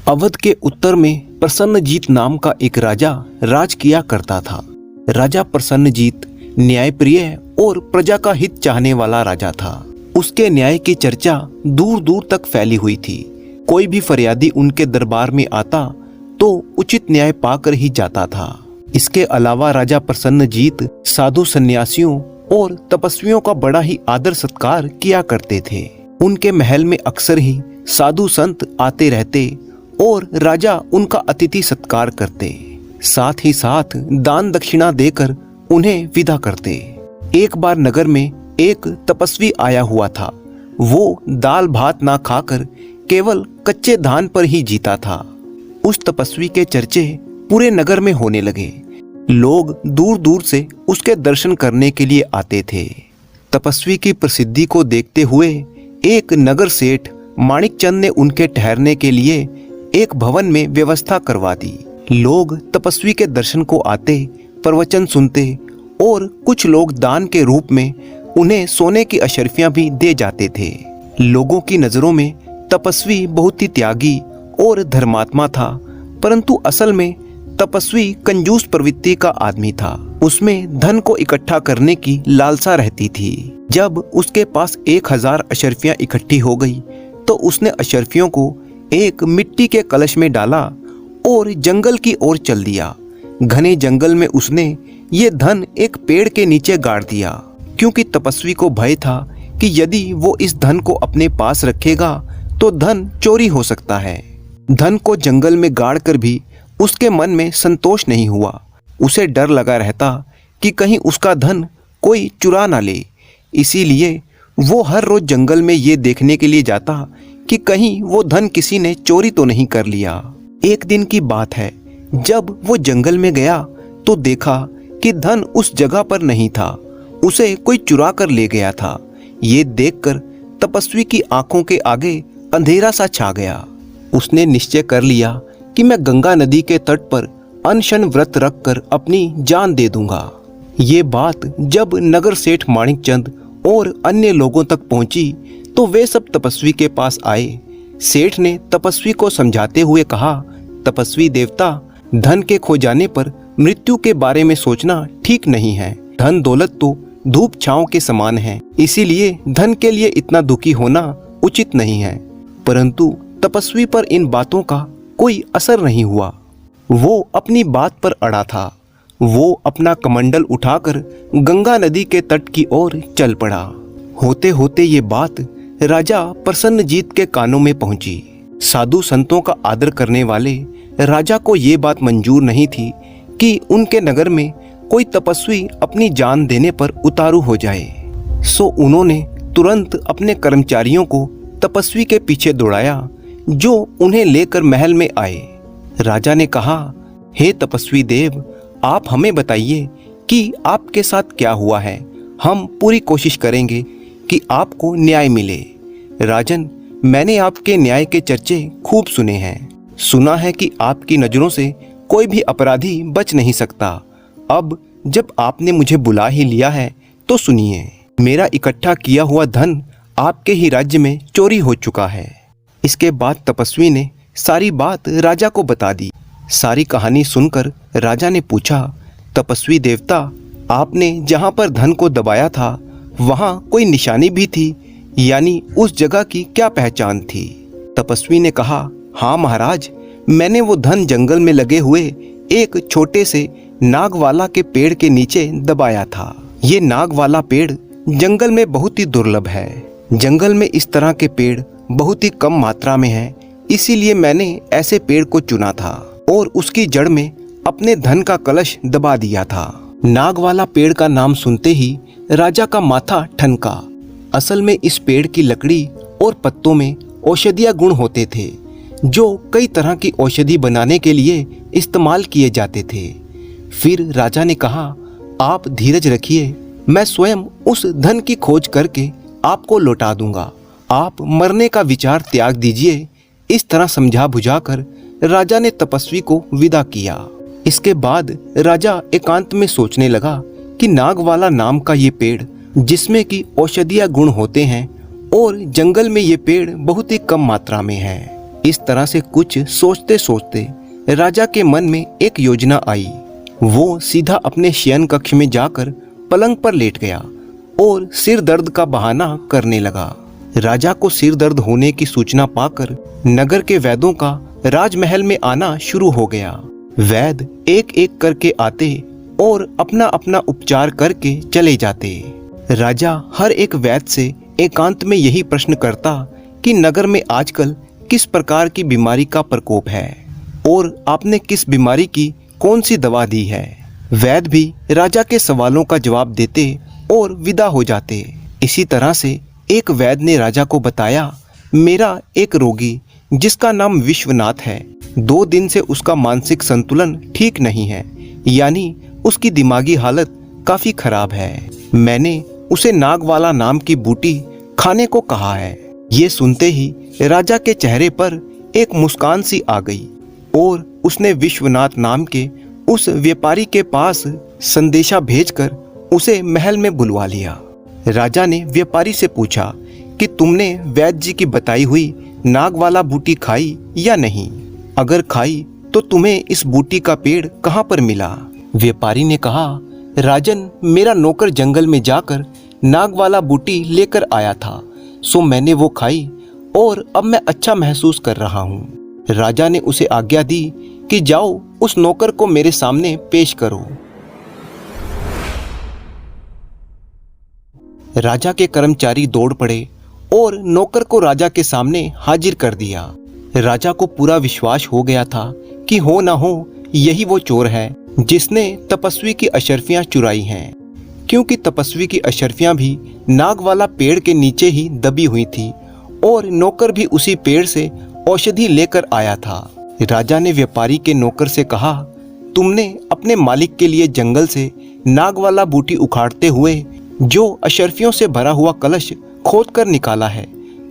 अवध के उत्तर में प्रसन्नजीत नाम का एक राजा राज किया करता था। राजा प्रसन्नजीत न्यायप्रिय और प्रजा का हित चाहने वाला राजा था। उसके न्याय की चर्चा दूर दूर तक फैली हुई थी। कोई भी फरियादी उनके दरबार में आता तो उचित न्याय पाकर ही जाता था। इसके अलावा राजा प्रसन्नजीत साधु सन्यासियों और तपस्वियों का बड़ा ही आदर सत्कार किया करते थे। उनके महल में अक्सर ही साधु संत आते रहते और राजा उनका अतिथि सत्कार करते, साथ ही साथ दान दक्षिणा देकर उन्हें विदा करते। एक बार नगर में एक तपस्वी आया हुआ था। वो दाल भात ना खाकर केवल कच्चे धान पर ही जीता था। उस तपस्वी के चर्चे पूरे नगर में होने लगे। लोग दूर दूर से उसके दर्शन करने के लिए आते थे। तपस्वी की प्रसिद्धि को देखते हुए एक नगर सेठ माणिकचंद ने उनके ठहरने के लिए एक भवन में व्यवस्था करवा दी। लोग तपस्वी के दर्शन को आते, प्रवचन सुनते और कुछ लोग दान के रूप में उन्हें सोने की अशर्फियां भी दे जाते थे। लोगों की नजरों में तपस्वी बहुत ही त्यागी और धर्मात्मा था, परंतु असल में तपस्वी कंजूस प्रवृत्ति का आदमी था। उसमें धन को इकट्ठा करने की लालसा रहती थी। जब उसके पास 1000 अशर्फियां इकट्ठी हो गई तो उसने अशर्फियों को एक मिट्टी के कलश में डाला और जंगल की ओर चल दिया। घने जंगल में उसने ये धन एक पेड़ के नीचे गाड़ दिया, क्योंकि तपस्वी को भय था कि यदि वो इस धन को अपने पास रखेगा तो धन चोरी हो सकता है। धन को जंगल में गाड़ कर भी उसके मन में संतोष नहीं हुआ। उसे डर लगा रहता कि कहीं उसका धन कोई चुरा ना ले। इसीलिए वो हर रोज जंगल में ये देखने के लिए जाता कि कहीं वो धन किसी ने चोरी तो नहीं कर लिया। एक दिन की बात है, जब वो जंगल में गया तो देखा कि धन उस जगह पर नहीं था, उसे कोई चुरा कर ले गया था। ये देखकर तपस्वी की आंखों के आगे अंधेरा सा छा गया। उसने निश्चय कर लिया कि मैं गंगा नदी के तट पर अनशन व्रत रखकर अपनी जान दे दूंगा। ये बात जब नगर सेठ माणिकचंद और अन्य लोगों तक पहुंची तो वे सब तपस्वी के पास आए। सेठ ने तपस्वी को समझाते हुए कहा, तपस्वी देवता, धन के खो जाने पर मृत्यु के बारे में सोचना ठीक नहीं है। धन दौलत तो धूप छांव के समान है, इसीलिए धन के लिए इतना दुखी होना उचित नहीं है। परंतु तपस्वी पर इन बातों का कोई असर नहीं हुआ। वो अपनी बात पर अड़ा था। वो अपना कमंडल उठाकर गंगा नदी के तट की ओर चल पड़ा। होते होते ये बात राजा प्रसन्नजीत के कानों में पहुंची। साधु संतों का आदर करने वाले राजा को ये बात मंजूर नहीं थी कि उनके नगर में कोई तपस्वी अपनी जान देने पर उतारू हो जाए। सो उन्होंने तुरंत अपने कर्मचारियों को तपस्वी के पीछे दौड़ाया, जो उन्हें लेकर महल में आए। राजा ने कहा, हे तपस्वी देव, आप हमें बताइए कि आपके साथ क्या हुआ है। हम पूरी कोशिश करेंगे कि आपको न्याय मिले। राजन, मैंने आपके न्याय के चर्चे खूब सुने हैं। सुना है कि आपकी नजरों से कोई भी अपराधी बच नहीं सकता। अब जब आपने मुझे बुला ही लिया है तो सुनिए। मेरा इकट्ठा किया हुआ धन आपके ही राज्य में चोरी हो चुका है। इसके बाद तपस्वी ने सारी बात राजा को बता दी। सारी कहानी सुनकर राजा ने पूछा, तपस्वी देवता, आपने जहाँ पर धन को दबाया था वहाँ कोई निशानी भी थी, यानी उस जगह की क्या पहचान थी? तपस्वी ने कहा, हाँ महाराज, मैंने वो धन जंगल में लगे हुए एक छोटे से नागवाला के पेड़ के नीचे दबाया था। ये नागवाला पेड़ जंगल में बहुत ही दुर्लभ है। जंगल में इस तरह के पेड़ बहुत ही कम मात्रा में है, इसीलिए मैंने ऐसे पेड़ को चुना था और उसकी जड़ में अपने धन का कलश दबा दिया था। नागवाला पेड़ का नाम सुनते ही राजा का माथा ठनका। असल में इस पेड़ की लकड़ी और पत्तों में औषधीय गुण होते थे, जो कई तरह की औषधि बनाने के लिए इस्तेमाल किए जाते थे। फिर राजा ने कहा, आप धीरज रखिए, मैं स्वयं उस धन की खोज करके आपको लौटा दूंगा। आप मरने का विचार त्याग दीजिए। इस तरह समझा बुझाकर राजा ने तपस्वी को विदा किया। इसके बाद राजा एकांत में सोचने लगा कि नागवाला नाम का ये पेड़, जिसमें कि औषधीय गुण होते हैं और जंगल में ये पेड़ बहुत ही कम मात्रा में है, इस तरह से कुछ सोचते सोचते राजा के मन में एक योजना आई। वो सीधा अपने शयन कक्ष में जाकर पलंग पर लेट गया और सिर दर्द का बहाना करने लगा। राजा को सिर दर्द होने की सूचना पाकर नगर के वैद्यों का राजमहल में आना शुरू हो गया। वैद्य एक एक करके आते और अपना अपना उपचार करके चले जाते। राजा हर एक वैद्य से एकांत में यही प्रश्न करता कि नगर में आजकल किस प्रकार की बीमारी का प्रकोप है और आपने किस बीमारी की कौन सी दवा दी है। वैद्य भी राजा के सवालों का जवाब देते और विदा हो जाते। इसी तरह से एक वैद्य ने राजा को बताया, मेरा एक रोगी जिसका नाम विश्वनाथ है, 2 दिन से उसका मानसिक संतुलन ठीक नहीं है, यानी उसकी दिमागी हालत काफी खराब है। मैंने उसे नागवाला नाम की बूटी खाने को कहा है। ये सुनते ही राजा के चेहरे पर एक मुस्कान सी आ गई और उसने विश्वनाथ नाम के उस व्यापारी के पास संदेशा भेजकर उसे महल में बुलवा लिया। राजा ने व्यापारी से पूछा कि तुमने वैद्य जी की बताई हुई नागवाला बूटी खाई या नहीं? अगर खाई तो तुम्हें इस बूटी का पेड़ कहाँ पर मिला? व्यापारी ने कहा, राजन, मेरा नौकर जंगल में जाकर नागवाला बूटी लेकर आया था, सो मैंने वो खाई और अब मैं अच्छा महसूस कर रहा हूँ। राजा ने उसे आज्ञा दी कि जाओ उस नौकर को मेरे सामने पेश करो। राजा के कर्मचारी दौड़ पड़े और नौकर को राजा के सामने हाजिर कर दिया। राजा को पूरा विश्वास हो गया था कि हो ना हो यही वो चोर है जिसने तपस्वी की अशर्फियां चुराई हैं, क्योंकि तपस्वी की अशर्फियां भी नागवाला पेड़ के नीचे ही दबी हुई थी और नौकर भी उसी पेड़ से औषधि लेकर आया था। राजा ने व्यापारी के नौकर से कहा, तुमने अपने मालिक के लिए जंगल से नागवाला बूटी उखाड़ते हुए जो अशर्फियों से भरा हुआ कलश खोद कर निकाला है,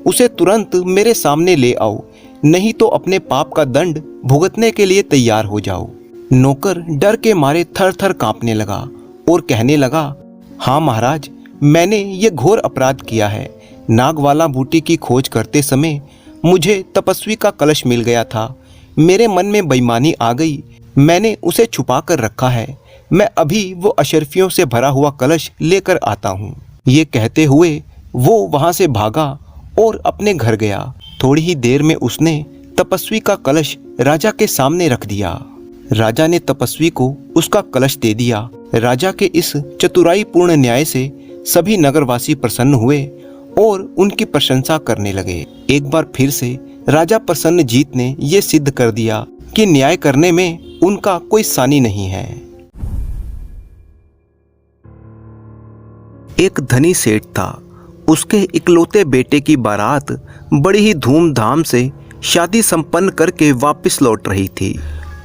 उसे तुरंत मेरे सामने ले आओ, नहीं तो अपने पाप का दंड भुगतने के लिए तैयार हो जाओ। नौकर डर के मारे थर थर कांपने लगा और कहने लगा, हाँ महाराज, मैंने ये घोर अपराध किया है। नागवाला बूटी की खोज करते समय मुझे तपस्वी का कलश मिल गया था। मेरे मन में बेईमानी आ गई, मैंने उसे छुपा कर रखा है। मैं अभी वो अशर्फियों से भरा हुआ कलश लेकर आता हूँ। ये कहते हुए वो वहाँ से भागा और अपने घर गया। थोड़ी ही देर में उसने तपस्वी का कलश राजा के सामने रख दिया। राजा ने तपस्वी को उसका कलश दे दिया। राजा के इस चतुराईपूर्ण न्याय से सभी नगरवासी प्रसन्न हुए और उनकी प्रशंसा करने लगे। एक बार फिर से राजा प्रसन्नजीत ने ये सिद्ध कर दिया कि न्याय करने में उनका कोई सानी नहीं है। एक धनी सेठ था। उसके इकलौते बेटे की बारात बड़ी ही धूमधाम से शादी संपन्न करके वापस लौट रही थी।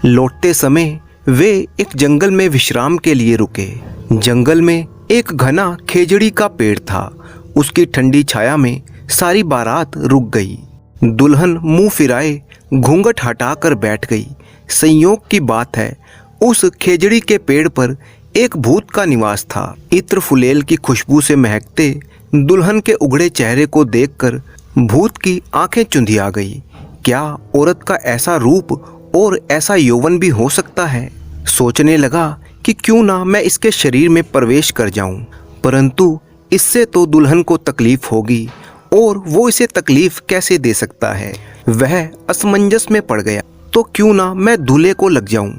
लौटते समय वे एक जंगल में विश्राम के लिए रुके। जंगल में एक घना खेजड़ी का पेड़ था। उसकी ठंडी छाया में सारी बारात रुक गई। दुल्हन मुंह फिराए घूंघट हटाकर बैठ गई। संयोग की बात है, उस खेजड़ी के पेड़ पर एक भूत का निवास था। इत्र फुलेल की खुशबू से महकते दुल्हन के उघड़े चेहरे को देखकर भूत की आंखें चुंधिया गई। क्या औरत का ऐसा रूप और ऐसा यौवन भी हो सकता है? सोचने लगा कि क्यों ना मैं इसके शरीर में प्रवेश कर जाऊं, परंतु इससे तो दुल्हन को तकलीफ होगी और वो इसे तकलीफ कैसे दे सकता है। वह असमंजस में पड़ गया, तो क्यों ना मैं दूल्हे को लग जाऊं,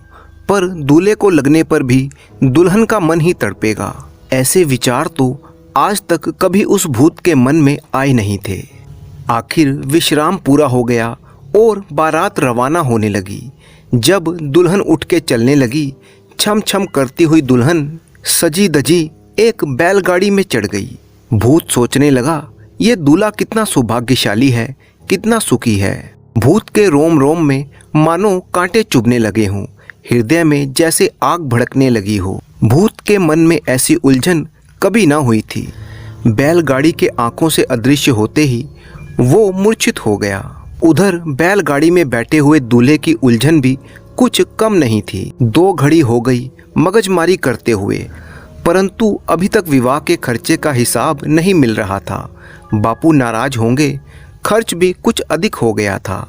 पर दूल्हे को लगने पर भी दुल्हन का मन ही तड़पेगा। ऐसे विचार तो आज तक कभी उस भूत के मन में आए नहीं थे। आखिर विश्राम पूरा हो गया और बारात रवाना होने लगी। जब दुल्हन उठ के चलने लगी, छम छम करती हुई दुल्हन सजी धजी एक बैलगाड़ी में चढ़ गई। भूत सोचने लगा, ये दूल्हा कितना सौभाग्यशाली है, कितना सुखी है। भूत के रोम रोम में मानो कांटे चुभने लगे हों, हृदय में जैसे आग भड़कने लगी हो। भूत के मन में ऐसी उलझन कभी ना हुई थी। बैलगाड़ी के आंखों से अदृश्य होते ही वो मूर्छित हो गया। उधर बैलगाड़ी में बैठे हुए दूल्हे की उलझन भी कुछ कम नहीं थी। 2 घड़ी हो गई मगजमारी करते हुए, परंतु अभी तक विवाह के खर्चे का हिसाब नहीं मिल रहा था। बापू नाराज होंगे, खर्च भी कुछ अधिक हो गया था।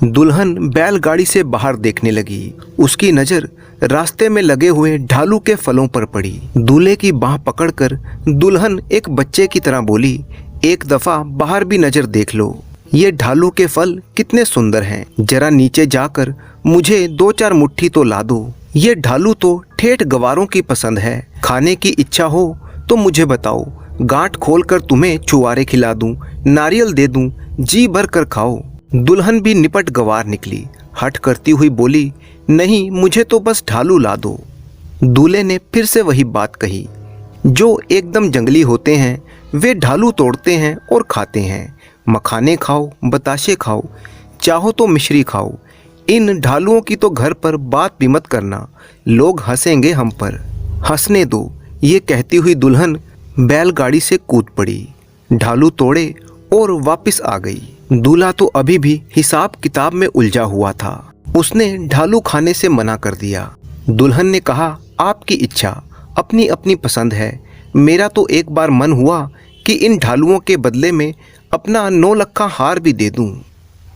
दुल्हन बैलगाड़ी से बाहर देखने लगी। उसकी नजर रास्ते में लगे हुए ढालू के फलों पर पड़ी। दूल्हे की बाह पकड़कर दुल्हन एक बच्चे की तरह बोली, एक दफा बाहर भी नजर देख लो, ये ढालू के फल कितने सुंदर हैं। जरा नीचे जाकर मुझे 2-4 मुट्ठी तो ला दो। ये ढालू तो ठेठ गवारों की पसंद है। खाने की इच्छा हो तो मुझे बताओ, गांठ खोलकर तुम्हें चुवारे खिला दूं, नारियल दे दूं, जी भर कर खाओ। दुल्हन भी निपट गवार निकली। हठ करती हुई बोली, नहीं, मुझे तो बस ढालू ला दो। दूल्हे ने फिर से वही बात कही। जो एकदम जंगली होते हैं वे ढालू तोड़ते हैं और खाते हैं। मखाने खाओ, बताशे खाओ, चाहो तो मिश्री खाओ। इन ढालुओं की तो घर पर बात भी मत करना, लोग हंसेंगे हम पर। हंसने दो, ये कहती हुई दुल्हन बैलगाड़ी से कूद पड़ी, ढालू तोड़े और वापस आ गई। दूल्हा तो अभी भी हिसाब किताब में उलझा हुआ था। उसने ढालू खाने से मना कर दिया। दुल्हन ने कहा, आपकी इच्छा, अपनी अपनी पसंद है। मेरा तो एक बार मन हुआ कि इन ढालुओं के बदले में अपना 9 लक्खा हार भी दे दूं।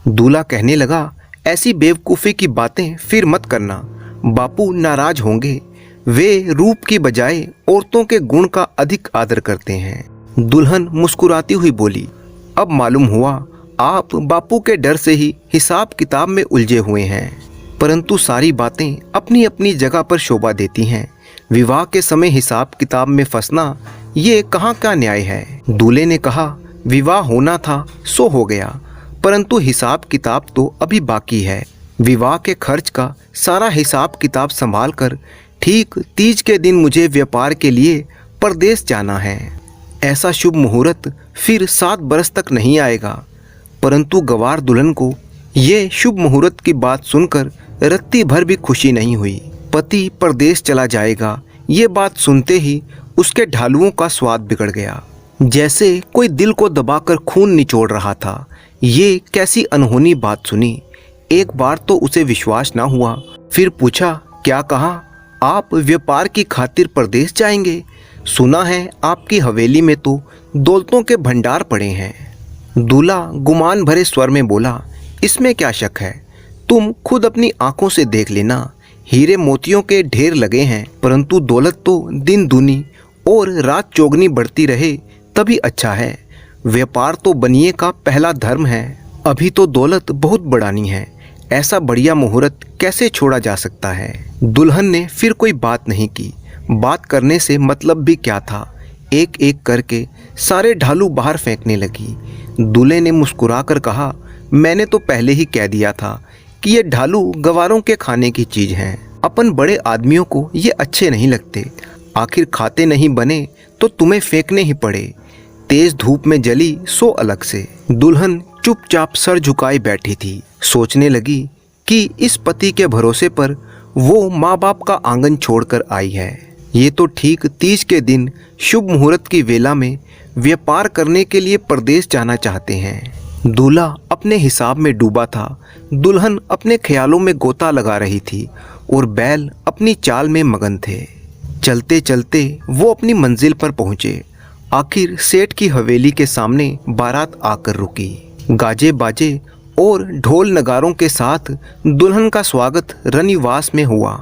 दूल्हा कहने लगा, ऐसी बेवकूफ़ी की बातें फिर मत करना, बापू नाराज होंगे। वे रूप की बजाय औरतों के गुण का अधिक आदर करते हैं। दुल्हन मुस्कुराती हुई बोली, अब मालूम हुआ आप बापू के डर से ही हिसाब किताब में उलझे हुए हैं। परंतु सारी बातें अपनी अपनी जगह पर शोभा देती हैं। विवाह के समय हिसाब किताब में फंसना ये कहाँ का न्याय है। दूल्हे ने कहा, विवाह होना था सो हो गया, परंतु हिसाब किताब तो अभी बाकी है। विवाह के खर्च का सारा हिसाब किताब संभाल कर ठीक तीज के दिन मुझे व्यापार के लिए परदेश जाना है। ऐसा शुभ मुहूर्त फिर 7 बरस तक नहीं आएगा। परंतु गवार दुल्हन को ये शुभ मुहूर्त की बात सुनकर रत्ती भर भी खुशी नहीं हुई। पति परदेश चला जाएगा, ये बात सुनते ही उसके ढालुओं का स्वाद बिगड़ गया, जैसे कोई दिल को दबाकर खून निचोड़ रहा था। ये कैसी अनहोनी बात सुनी। एक बार तो उसे विश्वास ना हुआ, फिर पूछा, क्या कहा? आप व्यापार की खातिर परदेश जाएंगे? सुना है आपकी हवेली में तो दौलतों के भंडार पड़े हैं। दूल्हा गुमान भरे स्वर में बोला, इसमें क्या शक है, तुम खुद अपनी आंखों से देख लेना। हीरे मोतियों के ढेर लगे हैं, परंतु दौलत तो दिन दूनी और रात चौगनी बढ़ती रहे तभी अच्छा है। व्यापार तो बनिए का पहला धर्म है। अभी तो दौलत बहुत बढ़ानी है, ऐसा बढ़िया मुहूर्त कैसे छोड़ा जा सकता है। दुल्हन ने फिर कोई बात नहीं की। बात करने से मतलब भी क्या था। एक एक करके सारे ढालू बाहर फेंकने लगी। दूल्हे ने मुस्कुराकर कहा, मैंने तो पहले ही कह दिया था कि ये ढालू गवारों के खाने की चीज हैं। अपन बड़े आदमियों को ये अच्छे नहीं लगते। आखिर खाते नहीं बने तो तुम्हें फेंकने ही पड़े। तेज धूप में जली सो अलग से। दुल्हन चुपचाप सर झुकाए बैठी थी। सोचने लगी कि इस पति के भरोसे पर वो माँ बाप का आंगन छोड़कर आई है। ये तो ठीक तीज के दिन शुभ मुहूर्त की वेला में व्यापार करने के लिए परदेश जाना चाहते हैं। दूल्हा अपने हिसाब में डूबा था, दुल्हन अपने ख्यालों में गोता लगा रही थी और बैल अपनी चाल में मगन थे। चलते चलते वो अपनी मंजिल पर पहुंचे। आखिर सेठ की हवेली के सामने बारात आकर रुकी। गाजे बाजे और ढोल नगारों के साथ दुल्हन का स्वागत रनिवास में हुआ।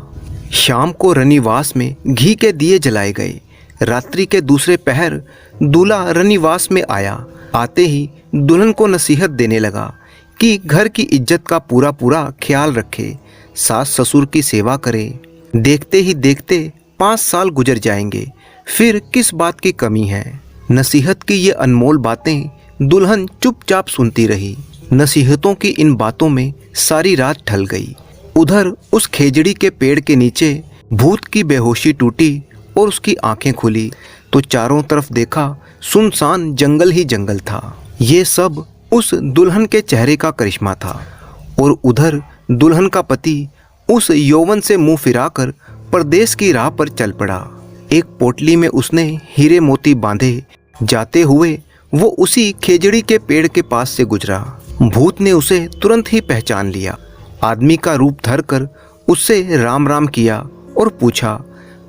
शाम को रनिवास में घी के दिए जलाए गए। रात्रि के दूसरे पहर दूल्हा रनिवास में आया। आते ही दुल्हन को नसीहत देने लगा कि घर की इज्जत का पूरा पूरा ख्याल रखे, सास ससुर की सेवा करे। देखते ही देखते 5 साल गुजर जाएंगे, फिर किस बात की कमी है। नसीहत की ये अनमोल बातें दुल्हन चुपचाप सुनती रही। नसीहतों की इन बातों में सारी रात ढल गई। उधर उस खेजड़ी के पेड़ के नीचे भूत की बेहोशी टूटी और उसकी आंखें खुली तो चारों तरफ देखा सुनसान जंगल ही जंगल था। ये सब उस दुल्हन के चेहरे का करिश्मा था। और उधर दुल्हन का पति उस यौवन से मुंह फिराकर परदेश की राह पर चल पड़ा। एक पोटली में उसने हीरे मोती बांधे। जाते हुए वो उसी खेजड़ी के पेड़ के पास से गुजरा। भूत ने उसे तुरंत ही पहचान लिया। आदमी का रूप धरकर उससे राम राम किया और पूछा,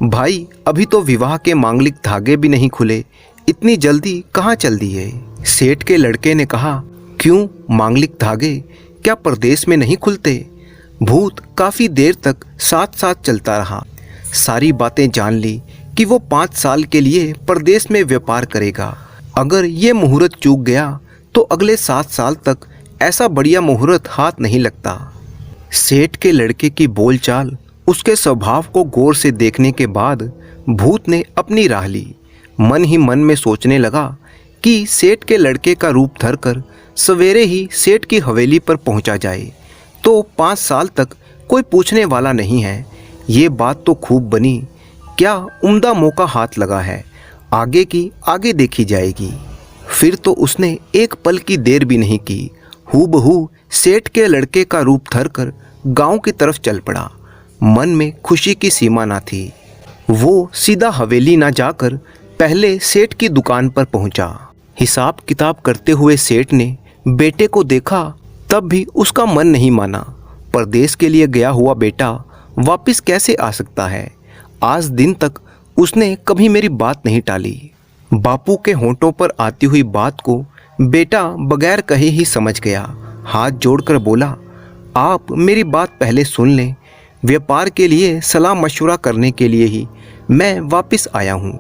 भाई अभी तो विवाह के मांगलिक धागे भी नहीं खुले, इतनी जल्दी कहाँ चल दिए? सेठ के लड़के ने कहा, क्यों मांगलिक धागे? क्या परदेश में नहीं खुलते? भूत काफी देर तक साथ साथ चलता रहा। सारी बातें जान ली कि वो 5 साल के लिए परदेश में व्यापार करेगा। अगर ये मुहूर्त चूक गया तो अगले 7 साल तक ऐसा बढ़िया मुहूर्त हाथ नहीं लगता। सेठ के लड़के की बोलचाल, उसके स्वभाव को गौर से देखने के बाद भूत ने अपनी राह ली। मन ही मन में सोचने लगा कि सेठ के लड़के का रूप धरकर सवेरे ही सेठ की हवेली पर पहुंचा जाए तो 5 साल तक कोई पूछने वाला नहीं है। ये बात तो खूब बनी। क्या उम्दा मौका हाथ लगा है, आगे की आगे देखी जाएगी। फिर तो उसने एक पल की देर भी नहीं की, हूबहू सेठ के लड़के का रूप धरकर गांव की तरफ चल पड़ा। मन में खुशी की सीमा ना थी। वो सीधा हवेली ना जाकर पहले सेठ की दुकान पर पहुंचा। हिसाब किताब करते हुए सेठ ने बेटे को देखा, तब भी उसका मन नहीं माना। परदेश के लिए गया हुआ बेटा वापस कैसे आ सकता है? आज दिन तक उसने कभी मेरी बात नहीं टाली। बापू के होंठों पर आती हुई बात को बेटा बगैर कहे ही समझ गया। हाथ जोड़कर बोला, आप मेरी बात पहले सुन लें। व्यापार के लिए सलाह मशवरा करने के लिए ही मैं वापस आया हूँ।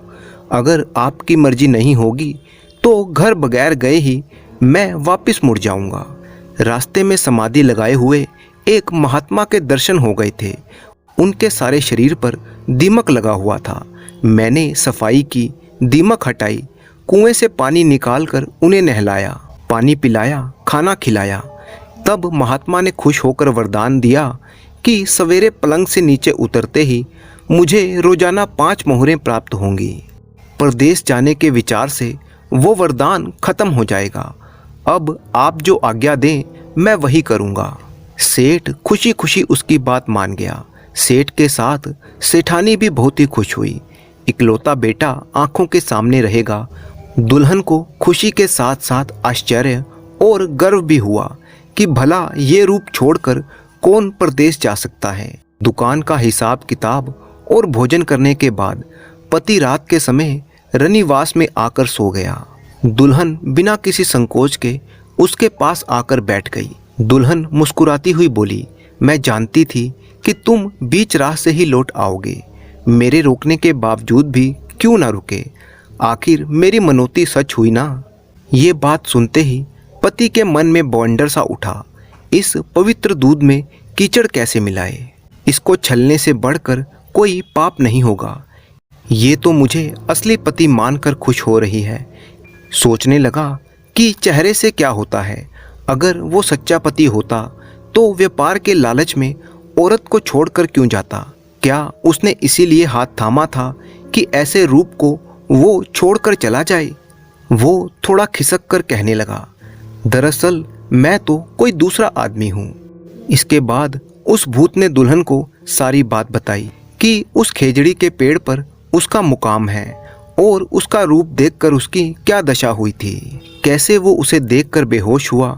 अगर आपकी मर्जी नहीं होगी तो घर बगैर गए ही मैं वापस मुड़ जाऊँगा। रास्ते में समाधि लगाए हुए एक महात्मा के दर्शन हो गए थे। उनके सारे शरीर पर दीमक लगा हुआ था। मैंने सफाई की, दीमक हटाई, कुएं से पानी निकालकर उन्हें नहलाया, पानी पिलाया, खाना खिलाया। तब महात्मा ने खुश होकर वरदान दिया कि सवेरे पलंग से नीचे उतरते ही मुझे रोजाना 5 मोहरें प्राप्त होंगी। परदेश जाने के विचार से वो वरदान खत्म हो जाएगा। अब आप जो आज्ञा दें मैं वही करूँगा। सेठ खुशी खुशी उसकी बात मान गया। सेठ के साथ सेठानी भी बहुत ही खुश हुई। इकलौता बेटा आंखों के सामने रहेगा। दुल्हन को खुशी के साथ साथ आश्चर्य और गर्व भी हुआ कि भला ये रूप छोड़कर कौन परदेश जा सकता है। दुकान का हिसाब किताब और भोजन करने के बाद पति रात के समय रनिवास में आकर सो गया। दुल्हन बिना किसी संकोच के उसके पास आकर बैठ गई। दुल्हन मुस्कुराती हुई बोली, मैं जानती थी कि तुम बीच राह से ही लौट आओगे। मेरे रोकने के बावजूद भी क्यों ना रुके? आखिर मेरी मनोती सच हुई ना। ये बात सुनते ही पति के मन में बवंडर सा उठा। इस पवित्र दूध में कीचड़ कैसे मिलाए? इसको छलने से बढ़कर कोई पाप नहीं होगा। ये तो मुझे असली पति मानकर खुश हो रही है। सोचने लगा कि चेहरे से क्या होता है। अगर वो सच्चा पति होता तो व्यापार के लालच में औरत को छोड़कर क्यों जाता? क्या उसने इसीलिए हाथ थामा था कि ऐसे रूप को वो छोड़कर चला जाए? वो थोड़ा खिसक कर कहने लगा, दरअसल मैं तो कोई दूसरा आदमी हूँ। इसके बाद उस भूत ने दुल्हन को सारी बात बताई कि उस खेजड़ी के पेड़ पर उसका मुकाम है और उसका रूप देखकर उसकी क्या दशा हुई थी, कैसे वो उसे देखकर बेहोश हुआ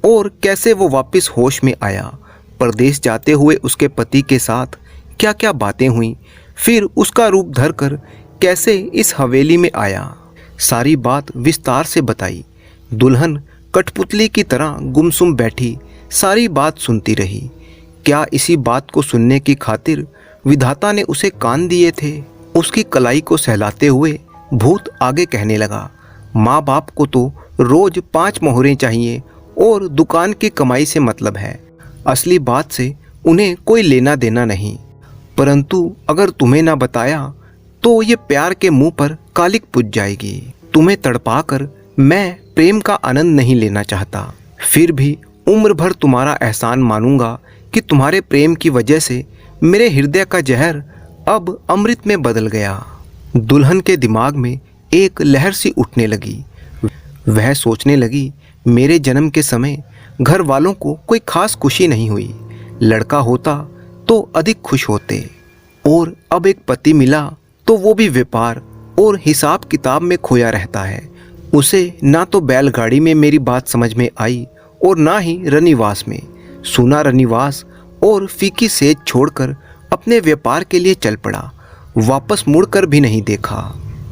और कैसे वो वापस होश में आया। परदेश जाते हुए उसके पति के साथ क्या क्या बातें हुई, फिर उसका रूप धरकर कैसे इस हवेली में आया। सारी बात विस्तार से बताई। दुल्हन कठपुतली की तरह गुमसुम बैठी सारी बात सुनती रही। क्या इसी बात को सुनने की खातिर विधाता ने उसे कान दिए थे? उसकी कलाई को सहलाते हुए भूत आगे कहने लगा, माँ बाप को तो रोज 5 मोहरें चाहिए और दुकान की कमाई से मतलब है। असली बात से उन्हें कोई लेना देना नहीं। परंतु अगर तुम्हें ना बताया तो ये प्यार के मुंह पर कालिक पुज जाएगी। तुम्हें तड़पाकर मैं प्रेम का आनंद नहीं लेना चाहता। फिर भी उम्र भर तुम्हारा एहसान मानूंगा कि तुम्हारे प्रेम की वजह से मेरे हृदय का जहर अब अमृत में बदल गया। दुल्हन के दिमाग में एक लहर सी उठने लगी। वह सोचने लगी, मेरे जन्म के समय घर वालों को कोई खास खुशी नहीं हुई। लड़का होता तो अधिक खुश होते, और अब एक पति मिला तो वो भी व्यापार और हिसाब किताब में खोया रहता है। उसे ना तो बैलगाड़ी में मेरी बात समझ में आई और ना ही रनिवास में। सुना रनिवास और फीकी सेज छोड़कर अपने व्यापार के लिए चल पड़ा। वापस मुड़कर भी नहीं देखा।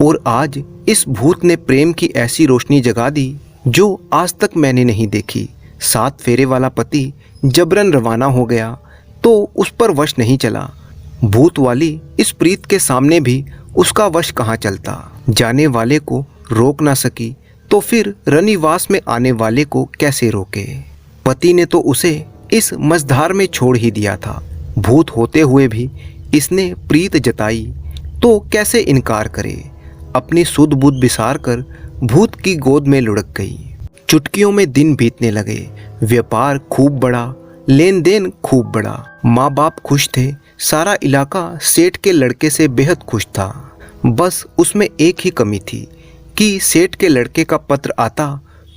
और आज इस भूत ने प्रेम की ऐसी रोशनी जगा दी जो आज तक मैंने नहीं देखी। 7 फेरे वाला पति जबरन रवाना हो गया तो उस पर वश नहीं चला। भूत वाली इस प्रीत के सामने भी उसका वश कहाँ चलता। जाने वाले को रोक ना सकी तो फिर रनिवास में आने वाले को कैसे रोके। पति ने तो उसे इस मझधार में छोड़ ही दिया था। भूत होते हुए भी इसने प्रीत जताई तो कैसे इनकार करे। अपनी सुध बुध बिसार कर भूत की गोद में लुढ़क गई। चुटकियों में दिन बीतने लगे। व्यापार खूब बढ़ा, लेन देन खूब बढ़ा। माँ बाप खुश थे। सारा इलाका सेठ के लड़के से बेहद खुश था। बस उसमें एक ही कमी थी कि सेठ के लड़के का पत्र आता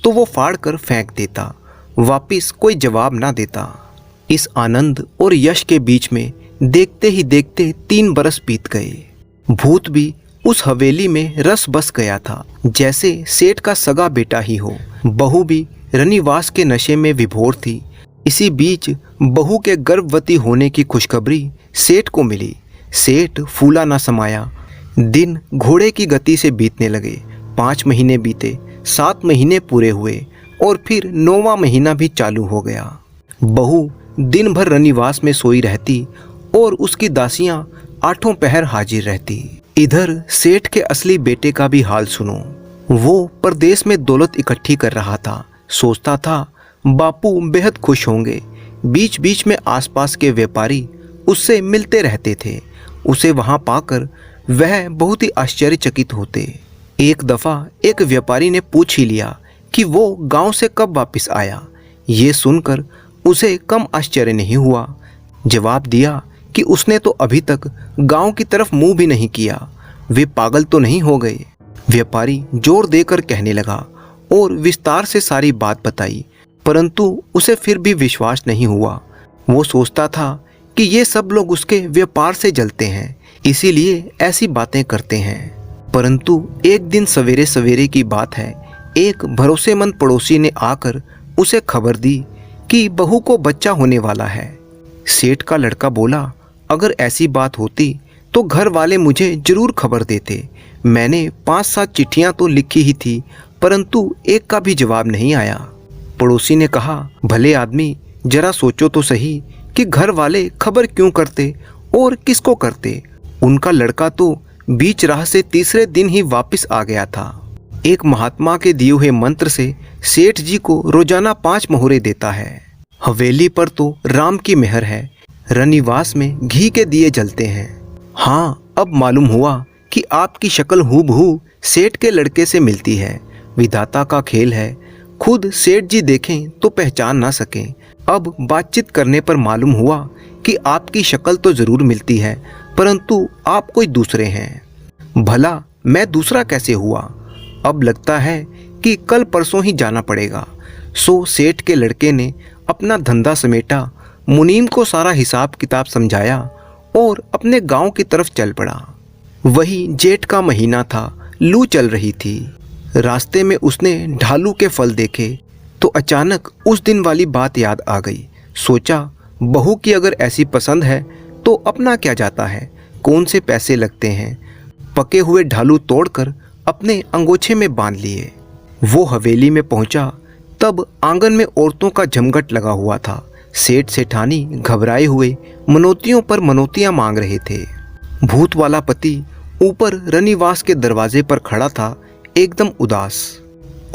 तो वो फाड़ कर फेंक देता, वापिस कोई जवाब ना देता। इस आनंद और यश के बीच में देखते ही देखते 3 बरस बीत गए। भूत भी उस हवेली में रस बस गया था, जैसे सेठ का सगा बेटा ही हो। बहू भी रनिवास के नशे में विभोर थी। इसी बीच बहू के गर्भवती होने की खुशखबरी सेठ को मिली। सेठ फूला ना समाया। दिन घोड़े की गति से बीतने लगे। 5 महीने बीते, 7 महीने पूरे हुए और फिर 9वां महीना भी चालू हो गया। बहू दिन भर रनिवास में सोई रहती और उसकी दासियां 8 पहर हाजिर रहती। इधर सेठ के असली बेटे का भी हाल सुनो। वो परदेश में दौलत इकट्ठी कर रहा था। सोचता था बापू बेहद खुश होंगे। बीच बीच में आसपास के व्यापारी उससे मिलते रहते थे। उसे वहां पाकर वह बहुत ही आश्चर्यचकित होते। एक दफा एक व्यापारी ने पूछ ही लिया कि वो गांव से कब वापस आया। ये सुनकर उसे कम आश्चर्य नहीं हुआ। जवाब दिया कि उसने तो अभी तक गांव की तरफ मुंह भी नहीं किया। वे पागल तो नहीं हो गए। व्यापारी जोर देकर कहने लगा और विस्तार से सारी बात बताई, परंतु उसे फिर भी विश्वास नहीं हुआ। वो सोचता था कि ये सब लोग उसके व्यापार से जलते हैं, इसीलिए ऐसी बातें करते हैं। परंतु एक दिन सवेरे सवेरे की बात है, एक भरोसेमंद पड़ोसी ने आकर उसे खबर दी कि बहू को बच्चा होने वाला है। सेठ का लड़का बोला, अगर ऐसी बात होती तो घर वाले मुझे जरूर खबर देते। मैंने 5-7 चिट्ठियां तो लिखी ही थी, परंतु एक का भी जवाब नहीं आया। पड़ोसी ने कहा, भले आदमी, जरा सोचो तो सही कि घर वाले खबर क्यों करते और किसको करते। उनका लड़का तो बीच राह से तीसरे दिन ही वापस आ गया था। एक महात्मा के दिए हुए मंत्र से सेठ जी को रोजाना 5 मोहरे देता है। हवेली पर तो राम की मेहर है। रनिवास में घी के दिए जलते हैं। हाँ, अब मालूम हुआ कि आपकी शक्ल हूबहू सेठ के लड़के से मिलती है। विधाता का खेल है। खुद सेठ जी देखें तो पहचान ना सकें। अब बातचीत करने पर मालूम हुआ कि आपकी शक्ल तो जरूर मिलती है, परंतु आप कोई दूसरे हैं। भला मैं दूसरा कैसे हुआ? अब लगता है कि कल परसों ही जाना पड़ेगा। सो सेठ के लड़के ने अपना धंधा समेटा, मुनीम को सारा हिसाब किताब समझाया और अपने गांव की तरफ चल पड़ा। वही जेठ का महीना था। लू चल रही थी। रास्ते में उसने ढालू के फल देखे तो अचानक उस दिन वाली बात याद आ गई। सोचा, बहू की अगर ऐसी पसंद है तो अपना क्या जाता है, कौन से पैसे लगते हैं। पके हुए ढालू तोड़कर अपने अंगोछे में बांध लिए। वो हवेली में पहुंचा तब आंगन में औरतों का जमघट लगा हुआ था। सेठ सेठानी घबराए हुए मनोतियों पर मनोतियां मांग रहे थे। भूत वाला पति ऊपर रनिवास के दरवाजे पर खड़ा था, एकदम उदास,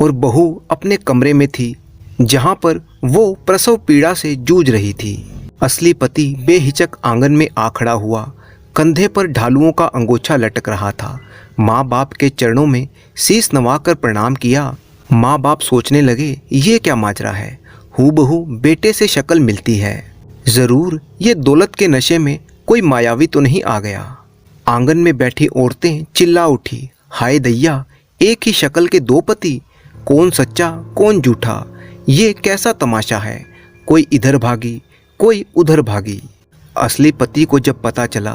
और बहू अपने कमरे में थी जहां पर वो प्रसव पीड़ा से जूझ रही थी। असली पति बेहिचक आंगन में आ खड़ा हुआ। कंधे पर ढालुओं का अंगोछा लटक रहा था। माँ बाप के चरणों में शीश नवाकर प्रणाम किया। माँ बाप सोचने लगे, ये क्या माजरा है, हूबहू बेटे से शक्ल मिलती है। जरूर ये दौलत के नशे में कोई मायावी तो नहीं आ गया। आंगन में बैठी औरतें चिल्ला उठी, हाय दैया, एक ही शक्ल के 2 पति, कौन सच्चा कौन झूठा, ये कैसा तमाशा है। कोई इधर भागी, कोई उधर भागी। असली पति को जब पता चला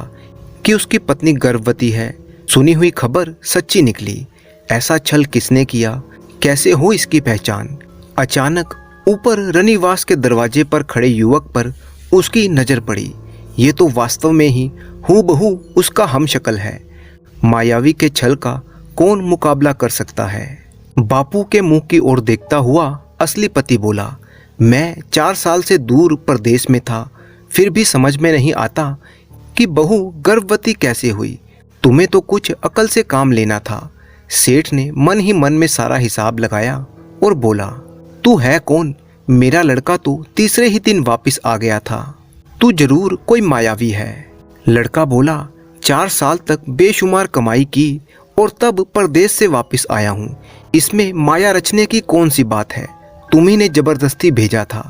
कि उसकी पत्नी गर्भवती है, सुनी हुई खबर सच्ची निकली। ऐसा छल किसने किया, कैसे हो इसकी पहचान। अचानक ऊपर रनिवास के दरवाजे पर खड़े युवक पर उसकी नजर पड़ी। ये तो वास्तव में ही हूबहू उसका हमशक्ल है। मायावी के छल का कौन मुकाबला कर सकता है। बापू के मुंह की ओर देखता हुआ असली पति बोला, मैं 4 साल से दूर प्रदेश में था, फिर भी समझ में नहीं आता कि बहू गर्भवती कैसे हुई। तुम्हें तो कुछ अकल से काम लेना था। सेठ ने मन ही मन में सारा हिसाब लगाया और बोला, तू है कौन? मेरा लड़का तो तीसरे ही दिन वापस आ गया था। तू जरूर कोई मायावी है। लड़का बोला, 4 साल तक बेशुमार कमाई की और तब परदेश से वापस आया हूँ। इसमें माया रचने की कौन सी बात है? तुम्ही ने जबरदस्ती भेजा था।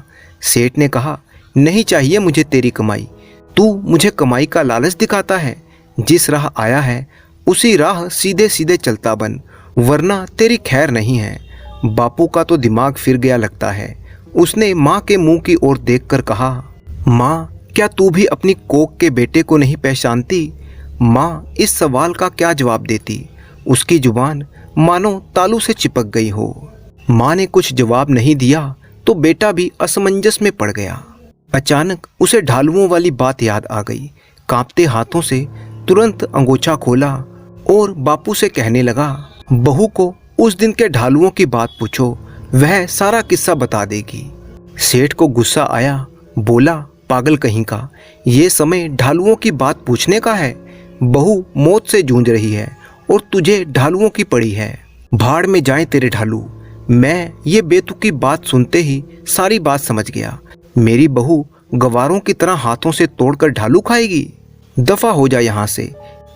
सेठ ने कहा, नहीं चाहिए मुझे तेरी कमाई। तू मुझे कमाई का लालच दिखाता है। जिस राह आया है उसी राह सीधे सीधे चलता बन, वरना तेरी खैर नहीं है। बापू का तो दिमाग फिर गया लगता है। उसने माँ के मुंह की ओर देखकर कहा, माँ, क्या तू भी अपनी कोख के बेटे को नहीं पहचानती? माँ इस सवाल का क्या जवाब देती? उसकी जुबान मानो तालू से चिपक गई हो। माँ ने कुछ जवाब नहीं दिया तो बेटा भी असमंजस में पड़ गया। अचानक उसे ढालुओं वाली बात याद आ गई। कांपते हाथों से तुरंत अंगोछा खोला और बापू से कहने लगा, बहू को उस दिन के ढालुओं की बात पूछो, वह सारा किस्सा बता देगी। सेठ को गुस्सा आया, बोला, पागल कहीं का, ये समय ढालुओं की बात पूछने का है? बहू मौत से जूझ रही है और तुझे ढालुओं की पड़ी है। भाड़ में जाए तेरे ढालू। मैं ये बेतुकी बात सुनते ही सारी बात समझ गया। मेरी बहू गवारों की तरह हाथों से तोड़कर ढालू खाएगी? दफा हो जा यहाँ से,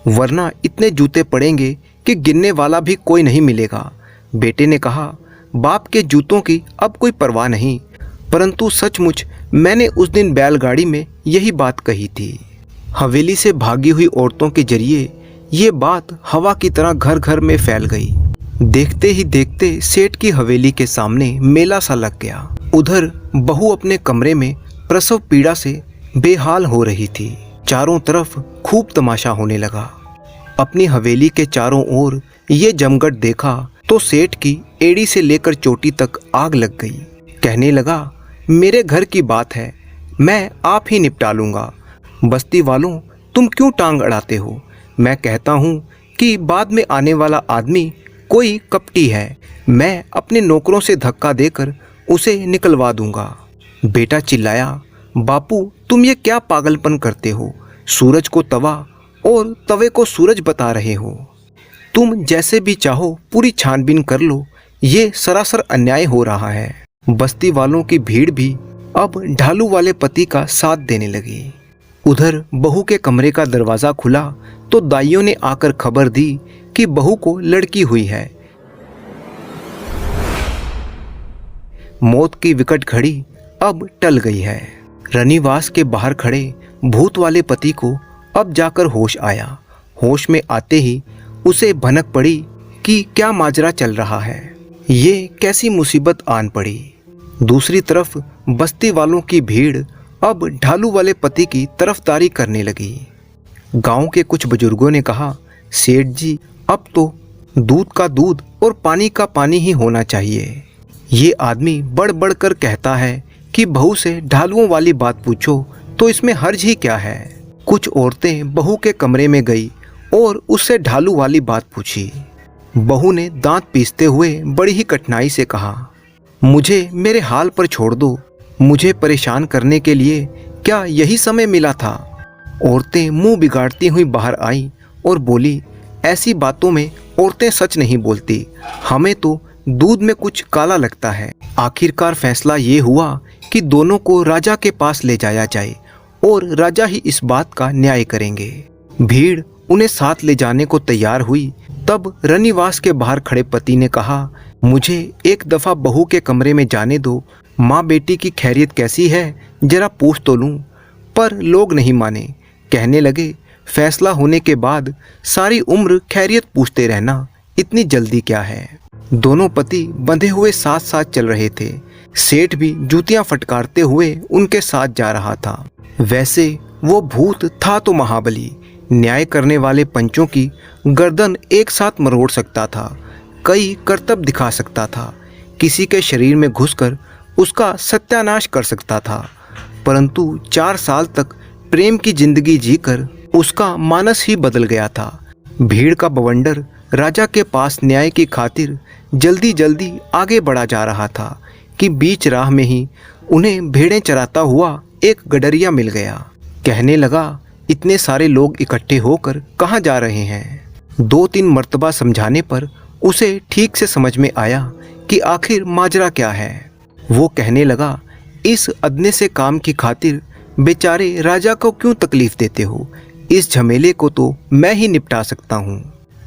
वरना इतने जूते पड़ेंगे कि गिनने वाला भी कोई नहीं मिलेगा। बेटे ने कहा, बाप के जूतों की अब कोई परवाह नहीं, परंतु सचमुच मैंने उस दिन बैलगाड़ी में यही बात कही थी। हवेली से भागी हुई औरतों के जरिए ये बात हवा की तरह घर घर में फैल गई। देखते ही देखते सेठ की हवेली के सामने मेला सा लग गया। उधर बहू अपने कमरे में प्रसव पीड़ा से बेहाल हो रही थी। चारों तरफ खूब तमाशा होने लगा। अपनी हवेली के चारों ओर ये जमघट देखा तो सेठ की एड़ी से लेकर चोटी तक आग लग गई। कहने लगा, मेरे घर की बात है, मैं आप ही निपटा लूँगा। बस्ती वालों, तुम क्यों टांग अड़ाते हो? मैं कहता हूँ कि बाद में आने वाला आदमी कोई कपटी है। मैं अपने नौकरों से धक्का देकर उसे निकलवा दूंगा। बेटा चिल्लाया, बापू तुम ये क्या पागलपन करते हो? सूरज को तवा और तवे को सूरज बता रहे हो। तुम जैसे भी चाहो पूरी छानबीन कर लो, ये सरासर अन्याय हो रहा है। बस्ती वालों की भीड़ भी अब ढालू वाले पति का साथ देने लगी। उधर बहू के कमरे का दरवाज़ा खुला तो दाइयों ने आकर खबर दी कि बहू को लड़की हुई है। मौत की विकट घड़ी अब टल गई है। रनिवास के बाहर खड़े भूत वाले पति को अब जाकर होश आया। होश में आते ही उसे भनक पड़ी कि क्या माजरा चल रहा है, ये कैसी मुसीबत आन पड़ी। दूसरी तरफ बस्ती वालों की भीड़ अब ढालू वाले पति की तरफदारी करने लगी। गांव के कुछ बुजुर्गों ने कहा, सेठ जी अब तो दूध का दूध और पानी का पानी ही होना चाहिए। ये आदमी बढ़ बढ़ कर कहता है कि बहू से ढालुओं वाली बात पूछो, तो इसमें हर्ज ही क्या है। कुछ औरतें बहू के कमरे में गई और उससे ढालू वाली बात पूछी। बहू ने दांत पीसते हुए बड़ी ही कठिनाई से कहा, मुझे मेरे हाल पर छोड़ दो। मुझे परेशान करने के लिए क्या यही समय मिला था? औरतें मुंह बिगाड़ती हुई बाहर आईं और बोली, ऐसी बातों में औरतें सच नहीं बोलती, हमें तो दूध में कुछ काला लगता है। आखिरकार फैसला ये हुआ कि दोनों को राजा के पास ले जाया जाए और राजा ही इस बात का न्याय करेंगे। भीड़ उन्हें साथ ले जाने को तैयार हुई। तब रनिवास के बाहर खड़े पति ने कहा, मुझे एक दफ़ा बहू के कमरे में जाने दो, माँ बेटी की खैरियत कैसी है जरा पूछ तो लूँ। पर लोग नहीं माने। कहने लगे, फैसला होने के बाद सारी उम्र खैरियत पूछते रहना, इतनी जल्दी क्या है। दोनों पति बंधे हुए साथ साथ चल रहे थे। सेठ भी जूतियां फटकारते हुए उनके साथ जा रहा था। वैसे वो भूत था तो महाबली, न्याय करने वाले पंचों की गर्दन एक साथ मरोड़ सकता था, कई करतब दिखा सकता था, किसी के शरीर में घुसकर उसका सत्यानाश कर सकता था। परंतु 4 साल तक प्रेम की जिंदगी जीकर उसका मानस ही बदल गया था। भीड़ का बवंडर राजा के पास न्याय की खातिर जल्दी जल्दी आगे बढ़ा जा रहा था कि बीच राह में ही उन्हें भेड़ें चराता हुआ एक गडरिया मिल गया। कहने लगा, इतने सारे लोग इकट्ठे होकर कहाँ जा रहे हैं? 2-3 मर्तबा समझाने पर उसे ठीक से समझ में आया कि आखिर माजरा क्या है। वो कहने लगा, इस अदने से काम की खातिर बेचारे राजा को क्यों तकलीफ देते हो? इस झमेले को तो मैं ही निपटा सकता हूँ।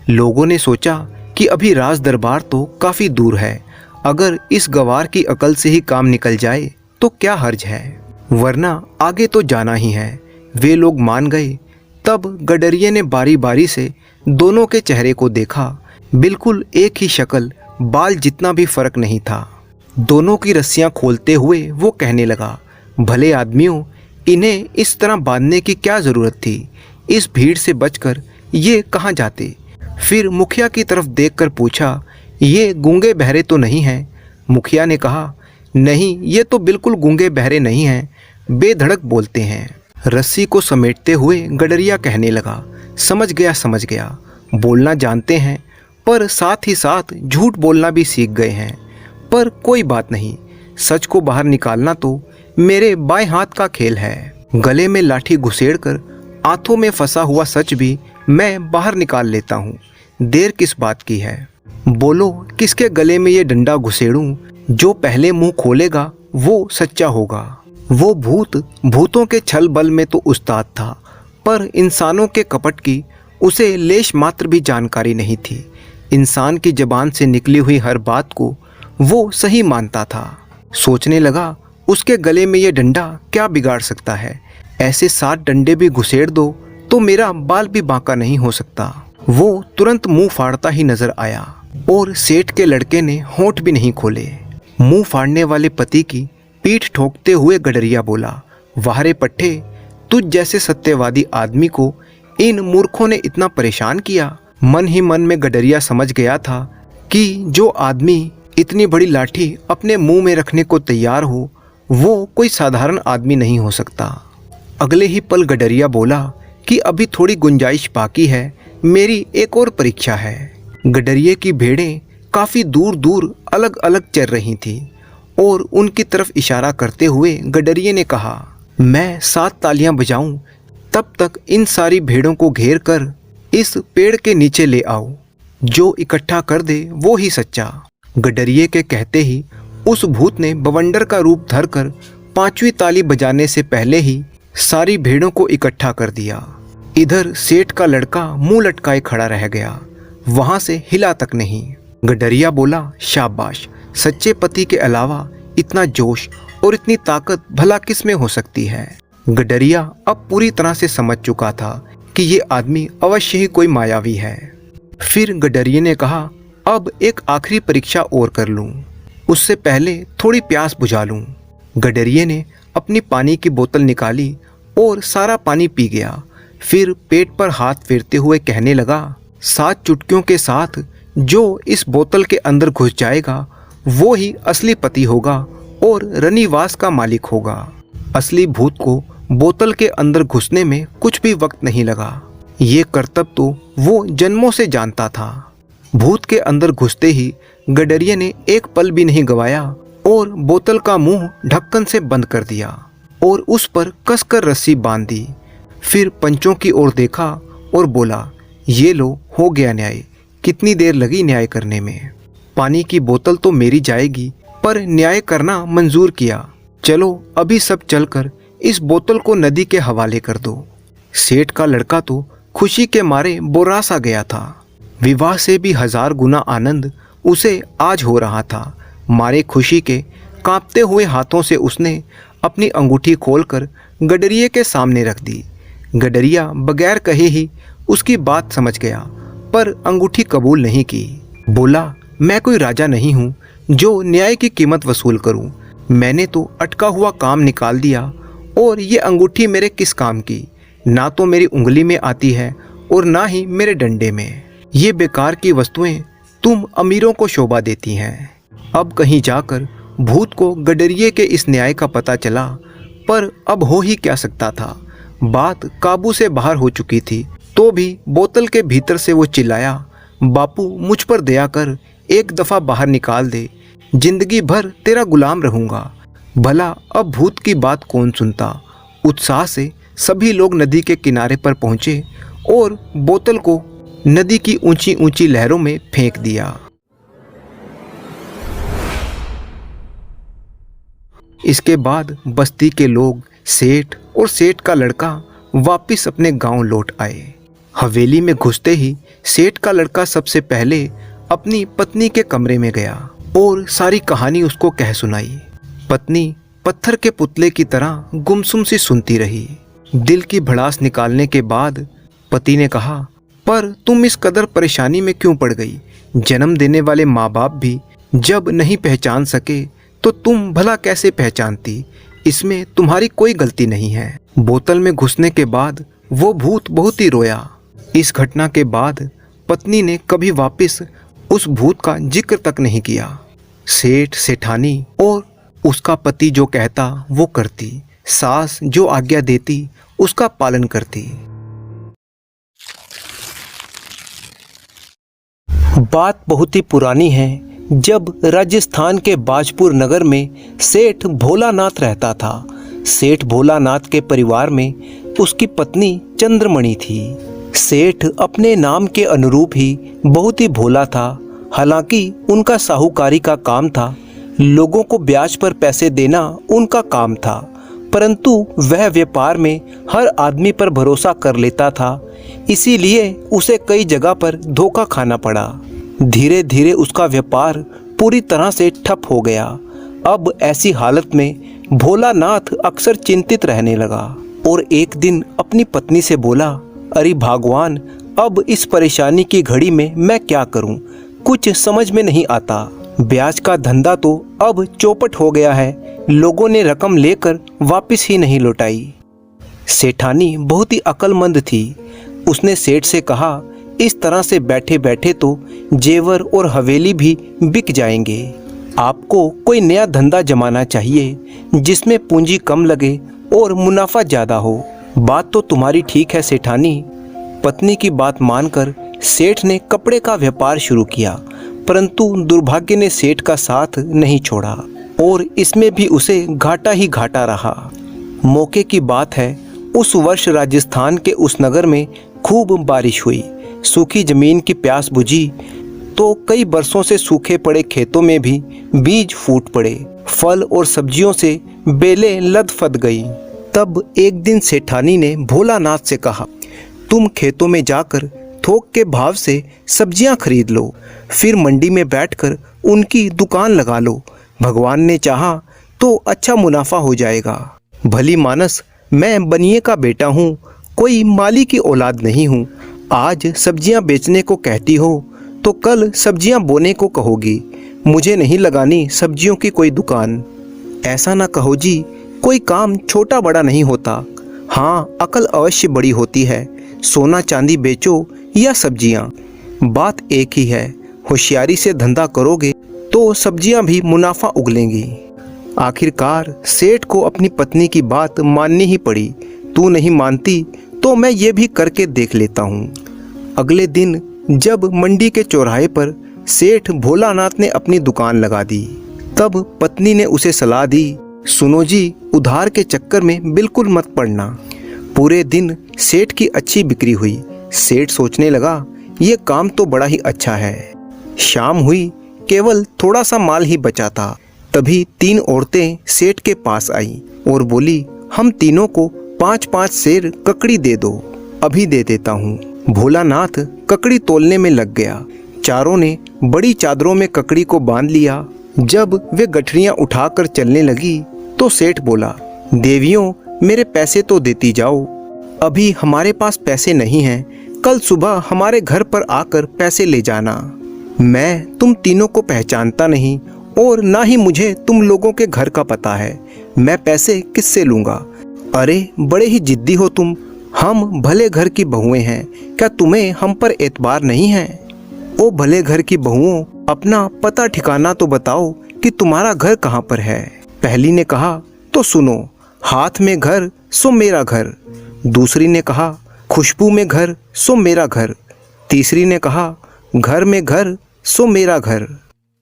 लोगों ने सोचा कि अभी राज दरबार तो काफ़ी दूर है, अगर इस गवार की अकल से ही काम निकल जाए तो क्या हर्ज है, वरना आगे तो जाना ही है। वे लोग मान गए। तब गडरिये ने बारी बारी से दोनों के चेहरे को देखा। बिल्कुल एक ही शक्ल, बाल जितना भी फर्क नहीं था। दोनों की रस्सियां खोलते हुए वो कहने लगा, भले आदमियों, इन्हें इस तरह बांधने की क्या ज़रूरत थी? इस भीड़ से बचकर ये कहाँ जाते? फिर मुखिया की तरफ देखकर पूछा, ये गूंगे बहरे तो नहीं हैं? मुखिया ने कहा, नहीं, ये तो बिल्कुल गूंगे बहरे नहीं हैं, बेधड़क बोलते हैं। रस्सी को समेटते हुए गडरिया कहने लगा, समझ गया, बोलना जानते हैं, पर साथ ही साथ झूठ बोलना भी सीख गए हैं। पर कोई बात नहीं, सच को बाहर निकालना तो मेरे बाएं हाथ का खेल है। गले में लाठी घुसेड़कर आंथों में फंसा हुआ सच भी मैं बाहर निकाल लेता हूँ। देर किस बात की है? बोलो, किसके गले में ये डंडा घुसेड़ूं? जो पहले मुंह खोलेगा वो सच्चा होगा। वो भूतों के छल बल में तो उस्ताद था, पर इंसानों के कपट की उसे लेश मात्र भी जानकारी नहीं थी। इंसान की जबान से निकली हुई हर बात को वो सही मानता था। सोचने लगा, उसके गले में ये डंडा क्या बिगाड़ सकता है? ऐसे 7 डंडे भी घुसेड़ दो तो मेरा बाल भी बांका नहीं हो सकता। वो तुरंत मुंह फाड़ता ही नजर आया और सेठ के लड़के ने होंठ भी नहीं खोले। मुंह फाड़ने वाले पति की पीठ ठोकते हुए गडरिया बोला, वाहरे पट्टे, तुझ जैसे सत्यवादी आदमी को इन मूर्खों ने इतना परेशान किया। मन ही मन में गडरिया समझ गया था कि जो आदमी इतनी बड़ी लाठी अपने मुंह में रखने को तैयार हो, वो कोई साधारण आदमी नहीं हो सकता। अगले ही पल गडरिया बोला कि अभी थोड़ी गुंजाइश बाकी है, मेरी एक और परीक्षा है। गडरिये की भेड़ें काफ़ी दूर दूर अलग अलग चल रही थीं और उनकी तरफ इशारा करते हुए गडरिये ने कहा, मैं 7 तालियां बजाऊं, तब तक इन सारी भेड़ों को घेर कर इस पेड़ के नीचे ले आओ। जो इकट्ठा कर दे वो ही सच्चा। गडरिये के कहते ही उस भूत ने बवंडर का रूप धरकर 5वीं ताली बजाने से पहले ही सारी भेड़ों को इकट्ठा कर दिया। इधर सेठ का लड़का मुंह लटकाए खड़ा रह गया, वहां से हिला तक नहीं। गडरिया बोला, शाबाश, सच्चे पति के अलावा इतना जोश और इतनी ताकत भला किस में हो सकती है? गडरिया अब पूरी तरह से समझ चुका था कि ये आदमी अवश्य ही कोई मायावी है। फिर गडरिये ने कहा, अब एक आखिरी परीक्षा और कर लूं, उससे पहले थोड़ी प्यास बुझा लूं। गडरिये ने अपनी पानी की बोतल निकाली और सारा पानी पी गया। फिर पेट पर हाथ फेरते हुए कहने लगा, 7 चुटकियों के साथ जो इस बोतल के अंदर घुस जाएगा वो ही असली पति होगा और रनिवास का मालिक होगा। असली भूत को बोतल के अंदर घुसने में कुछ भी वक्त नहीं लगा। ये करतब तो वो जन्मों से जानता था। भूत के अंदर घुसते ही गडरिये ने एक पल भी नहीं गवाया और बोतल का मुंह ढक्कन से बंद कर दिया और उस पर कसकर रस्सी बांध दी। फिर पंचों की ओर देखा और बोला, ये लो, हो गया न्याय। कितनी देर लगी न्याय करने में? पानी की बोतल तो मेरी जाएगी, पर न्याय करना मंजूर किया। चलो अभी सब चलकर इस बोतल को नदी के हवाले कर दो। सेठ का लड़का तो खुशी के मारे बोरास आ गया था। विवाह से भी 1000 गुना आनंद उसे आज हो रहा था। मारे खुशी के कांपते हुए हाथों से उसने अपनी अंगूठी खोलकर गडरिये के सामने रख दी। गडरिया बगैर कहे ही उसकी बात समझ गया, पर अंगूठी कबूल नहीं की। बोला, मैं कोई राजा नहीं हूँ जो न्याय की कीमत वसूल करूँ। मैंने तो अटका हुआ काम निकाल दिया और ये अंगूठी मेरे किस काम की? ना तो मेरी उंगली में आती है और ना ही मेरे डंडे में। ये बेकार की वस्तुएं तुम अमीरों को शोभा देती हैं। अब कहीं जाकर भूत को गडरिये के इस न्याय का पता चला, पर अब हो ही क्या सकता था। बात काबू से बाहर हो चुकी थी। तो भी बोतल के भीतर से वो चिल्लाया, बापू मुझ पर दया कर, एक दफ़ा बाहर निकाल दे, जिंदगी भर तेरा गुलाम रहूँगा। भला अब भूत की बात कौन सुनता। उत्साह से सभी लोग नदी के किनारे पर पहुंचे और बोतल को नदी की ऊंची ऊंची लहरों में फेंक दिया। इसके बाद बस्ती के लोग, सेठ और सेठ का लड़का वापस अपने गांव लौट आए। हवेली में घुसते ही सेठ का लड़का सबसे पहले अपनी पत्नी के कमरे में गया और सारी कहानी उसको कह सुनाई। पत्नी पत्थर के पुतले की तरह गुमसुम सी सुनती रही। दिल की भड़ास निकालने के बाद पति ने कहा, पर तुम इस कदर परेशानी में क्यों पड़ गई? जन्म देने वाले माँ बाप भी जब नहीं पहचान सके तो तुम भला कैसे पहचानती? इसमें तुम्हारी कोई गलती नहीं है। बोतल में घुसने के बाद वो भूत बहुत ही रोया। इस घटना के बाद पत्नी ने कभी वापस उस भूत का जिक्र तक नहीं किया। सेठ सेठानी और उसका पति जो कहता वो करती, सास जो आज्ञा देती उसका पालन करती। बात बहुत ही पुरानी है, जब राजस्थान के बाजपुर नगर में सेठ भोलानाथ रहता था। सेठ भोलानाथ के परिवार में उसकी पत्नी चंद्रमणि थी। सेठ अपने नाम के अनुरूप ही बहुत ही भोला था। हालांकि उनका साहूकारी का काम था, लोगों को ब्याज पर पैसे देना उनका काम था, परंतु वह व्यापार में हर आदमी पर भरोसा कर लेता था, इसीलिए उसे कई जगह पर धोखा खाना पड़ा। धीरे धीरे उसका व्यापार पूरी तरह से ठप हो गया। अब ऐसी हालत में भोलानाथ अक्सर चिंतित रहने लगा और एक दिन अपनी पत्नी से बोला, अरे भगवान, अब इस परेशानी की घड़ी में मैं क्या करूं? कुछ समझ में नहीं आता। ब्याज का धंधा तो अब चौपट हो गया है, लोगों ने रकम लेकर वापस ही नहीं लौटाई। सेठानी बहुत ही अक्लमंद थी। उसने सेठ से कहा, इस तरह से बैठे बैठे तो जेवर और हवेली भी बिक जाएंगे। आपको कोई नया धंधा जमाना चाहिए जिसमें पूंजी कम लगे और मुनाफा ज़्यादा हो। बात तो तुम्हारी ठीक है सेठानी। पत्नी की बात मानकर सेठ ने कपड़े का व्यापार शुरू किया, परंतु दुर्भाग्य ने सेठ का साथ नहीं छोड़ा और इसमें भी उसे घाटा ही घाटा रहा। मौके की बात है, उस वर्ष राजस्थान के उस नगर में खूब बारिश हुई। सूखी जमीन की प्यास बुझी तो कई बरसों से सूखे पड़े खेतों में भी बीज फूट पड़े। फल और सब्जियों से बेलें लदफद गई। तब एक दिन सेठानी ने भोलानाथ से कहा, तुम खेतों में जाकर थोक के भाव से सब्जियां खरीद लो, फिर मंडी में बैठकर उनकी दुकान लगा लो। भगवान ने चाहा तो अच्छा मुनाफा हो जाएगा। भली मानस, मैं बनिए का बेटा हूँ, कोई माली की औलाद नहीं हूँ। आज सब्जियां बेचने को कहती हो तो कल सब्जियां बोने को कहोगी। मुझे नहीं लगानी सब्जियों की कोई दुकान। ऐसा ना कहो जी, कोई काम छोटा बड़ा नहीं होता। हाँ, अकल अवश्य बड़ी होती है। सोना चांदी बेचो या सब्जियां, बात एक ही है। होशियारी से धंधा करोगे तो सब्जियां भी मुनाफा उगलेंगी। आखिरकार सेठ को अपनी पत्नी की बात माननी ही पड़ी। तू नहीं मानती तो मैं ये भी करके देख लेता हूँ। अगले दिन जब मंडी के चौराहे पर सेठ भोलानाथ ने अपनी दुकान लगा दी, तब पत्नी ने उसे सलाह दी, सुनो जी, उधार के चक्कर में बिल्कुल मत पड़ना। पूरे दिन सेठ की अच्छी बिक्री हुई। सेठ सोचने लगा, ये काम तो बड़ा ही अच्छा है। शाम हुई, केवल थोड़ा सा माल ही बचा था। तभी 3 औरतें सेठ के पास आई और बोली, हम तीनों को 5-5 सेर ककड़ी दे दो। अभी दे देता हूँ। भोलानाथ ककड़ी तोलने में लग गया। चारों ने बड़ी चादरों में ककड़ी को बांध लिया। जब वे गठरियां उठाकर चलने लगी तो सेठ बोला, देवियों, मेरे पैसे तो देती जाओ। अभी हमारे पास पैसे नहीं हैं, कल सुबह हमारे घर पर आकर पैसे ले जाना। मैं तुम तीनों को पहचानता नहीं और ना ही मुझे तुम लोगों के घर का पता है। मैं पैसे किससे लूँगा? अरे बड़े ही जिद्दी हो तुम। हम भले घर की बहुएं हैं, क्या तुम्हें हम पर एतबार नहीं है? ओ भले घर की बहुओं, अपना पता ठिकाना तो बताओ कि तुम्हारा घर कहाँ पर है। पहली ने कहा, तो सुनो, हाथ में घर सो मेरा घर। दूसरी ने कहा, खुशबू में घर सो मेरा घर। तीसरी ने कहा, घर में घर सो मेरा घर।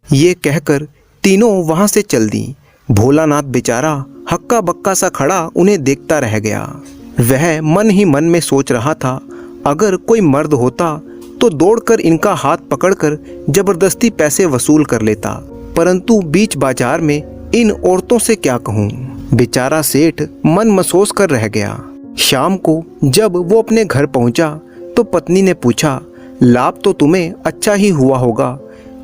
ये कहकर तीनों वहाँ से चल दी। भोलानाथ बेचारा हक्का बक्का सा खड़ा उन्हें देखता रह गया। वह मन ही मन में सोच रहा था, अगर कोई मर्द होता तो दौड़कर इनका हाथ पकड़कर जबरदस्ती पैसे वसूल कर लेता, परंतु बीच बाजार में इन औरतों से क्या कहूँ। बेचारा सेठ मन मसोस कर रह गया। शाम को जब वो अपने घर पहुंचा तो पत्नी ने पूछा, लाभ तो तुम्हें अच्छा ही हुआ होगा,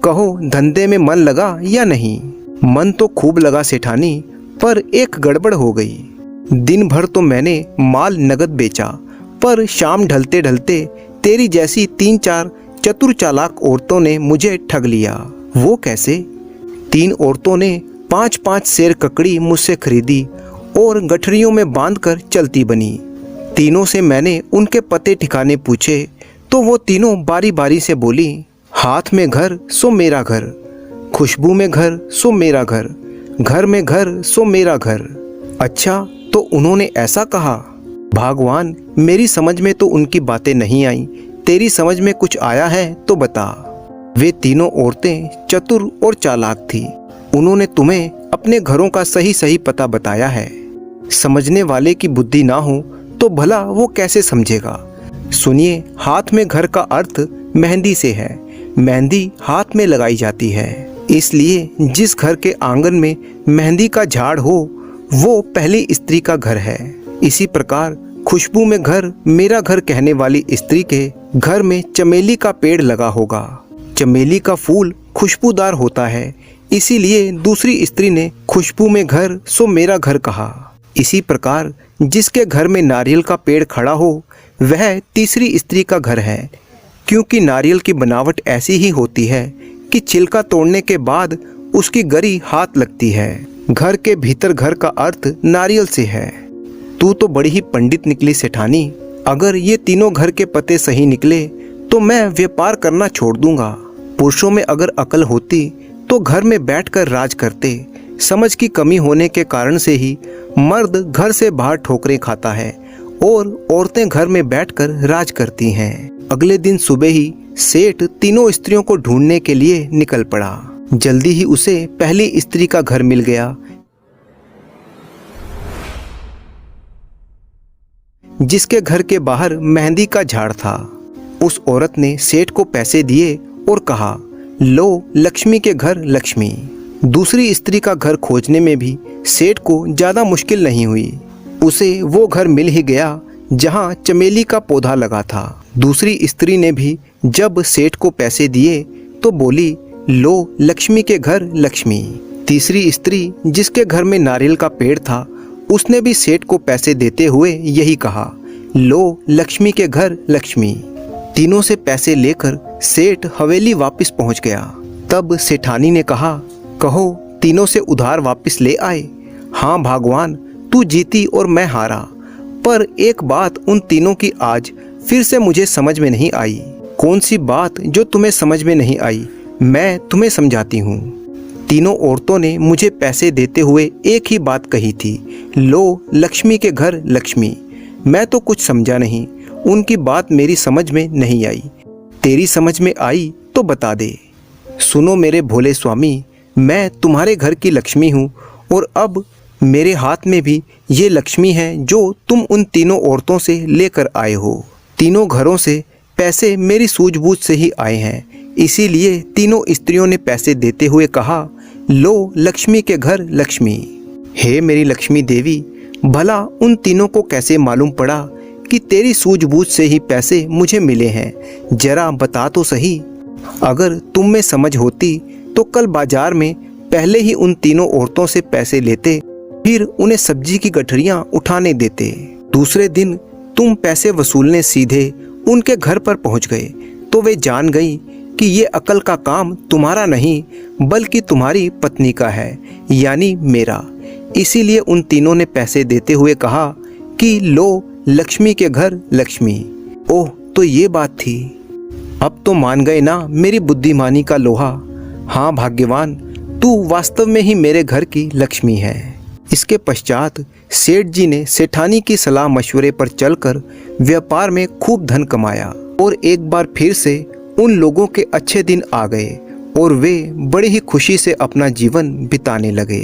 कहो धंधे में मन लगा या नहीं। मन तो खूब लगा सेठानी, पर एक गड़बड़ हो गई। दिन भर तो मैंने माल नगद बेचा, पर शाम ढलते ढलते तेरी जैसी 3-4 चतुर चालाक औरतों ने मुझे ठग लिया। वो कैसे? 3 औरतों ने 5-5 सेर ककड़ी मुझसे खरीदी और गठरियों में बांधकर चलती बनी। तीनों से मैंने उनके पते ठिकाने पूछे तो वो तीनों बारी बारी से बोली, हाथ में घर सो मेरा घर, खुशबू में घर सो मेरा घर, घर में घर सो मेरा घर। अच्छा, तो उन्होंने ऐसा कहा? भगवान, मेरी समझ में तो उनकी बातें नहीं आई, तेरी समझ में कुछ आया है तो बता। वे तीनों औरतें चतुर और चालाक थी। उन्होंने तुम्हें अपने घरों का सही सही पता बताया है। समझने वाले की बुद्धि ना हो तो भला वो कैसे समझेगा। सुनिए, हाथ में घर का अर्थ मेहंदी से है। मेहंदी हाथ में लगाई जाती है, इसलिए जिस घर के आंगन में मेहंदी का झाड़ हो वो पहली स्त्री का घर है। इसी प्रकार खुशबू में घर मेरा घर कहने वाली स्त्री के घर में चमेली का पेड़ लगा होगा। चमेली का फूल खुशबूदार होता है, इसीलिए दूसरी स्त्री ने खुशबू में घर सो मेरा घर कहा। इसी प्रकार जिसके घर में नारियल का पेड़ खड़ा हो वह तीसरी स्त्री का घर है, क्योंकि नारियल की बनावट ऐसी ही होती है कि छिलका तोड़ने के बाद उसकी गरी हाथ लगती है। घर के भीतर घर का अर्थ नारियल से है। तू तो बड़ी ही पंडित निकली सेठानी। अगर ये तीनों घर के पते सही निकले तो मैं व्यापार करना छोड़ दूंगा। पुरुषों में अगर अकल होती तो घर में बैठकर राज करते। समझ की कमी होने के कारण से ही मर्द घर से बाहर ठोकरें खाता है और औरतें घर में बैठकर राज करती हैं। अगले दिन सुबह ही सेठ तीनों स्त्रियों को ढूंढने के लिए निकल पड़ा। जल्दी ही उसे पहली स्त्री का घर मिल गया, जिसके घर के बाहर मेहंदी का झाड़ था। उस औरत ने सेठ को पैसे दिए और कहा, लो लक्ष्मी के घर लक्ष्मी। दूसरी स्त्री का घर खोजने में भी सेठ को ज़्यादा मुश्किल नहीं हुई। उसे वो घर मिल ही गया जहाँ चमेली का पौधा लगा था। दूसरी स्त्री ने भी जब सेठ को पैसे दिए तो बोली, लो लक्ष्मी के घर लक्ष्मी। तीसरी स्त्री जिसके घर में नारियल का पेड़ था उसने भी सेठ को पैसे देते हुए यही कहा, लो लक्ष्मी के घर लक्ष्मी। तीनों से पैसे लेकर सेठ हवेली वापस पहुंच गया। तब सेठानी ने कहा, कहो तीनों से उधार वापस ले आए। हाँ भगवान, तू जीती और मैं हारा, पर एक बात उन तीनों की आज फिर से मुझे समझ में नहीं आई। कौन सी बात जो तुम्हें समझ में नहीं आई, मैं तुम्हें समझाती हूँ। तीनों औरतों ने मुझे पैसे देते हुए एक ही बात कही थी, लो लक्ष्मी के घर लक्ष्मी। मैं तो कुछ समझा नहीं, उनकी बात मेरी समझ में नहीं आई। तेरी समझ में आई तो बता दे। सुनो मेरे भोले स्वामी, मैं तुम्हारे घर की लक्ष्मी हूँ और अब मेरे हाथ में भी ये लक्ष्मी है जो तुम उन तीनों औरतों से लेकर आए हो। तीनों घरों से पैसे मेरी सूझबूझ से ही आए हैं, इसीलिए तीनों स्त्रियों ने पैसे देते हुए कहा, लो लक्ष्मी के घर लक्ष्मी। हे मेरी लक्ष्मी देवी, भला उन तीनों को कैसे मालूम पड़ा कि तेरी सूझबूझ से ही पैसे मुझे मिले हैं? जरा बता तो सही। अगर तुम में समझ होती तो कल बाजार में पहले ही उन तीनों औरतों से पैसे लेते, फिर उन्हें सब्जी की गठरियां उठाने देते। दूसरे दिन तुम पैसे वसूलने सीधे उनके घर पर पहुंच गए तो वे जान गई कि ये अकल का काम तुम्हारा नहीं बल्कि तुम्हारी पत्नी का है, यानी मेरा। इसीलिए उन तीनों ने पैसे देते हुए कहा कि लो लक्ष्मी के घर लक्ष्मी। ओह, तो ये बात थी। अब तो मान गए ना मेरी बुद्धिमानी का लोहा। हाँ भाग्यवान, तू वास्तव में ही मेरे घर की लक्ष्मी है। इसके पश्चात सेठ जी ने सेठानी की सलाह मशवरे पर चलकर व्यापार में खूब धन कमाया और एक बार फिर से उन लोगों के अच्छे दिन आ गए और वे बड़ी ही खुशी से अपना जीवन बिताने लगे।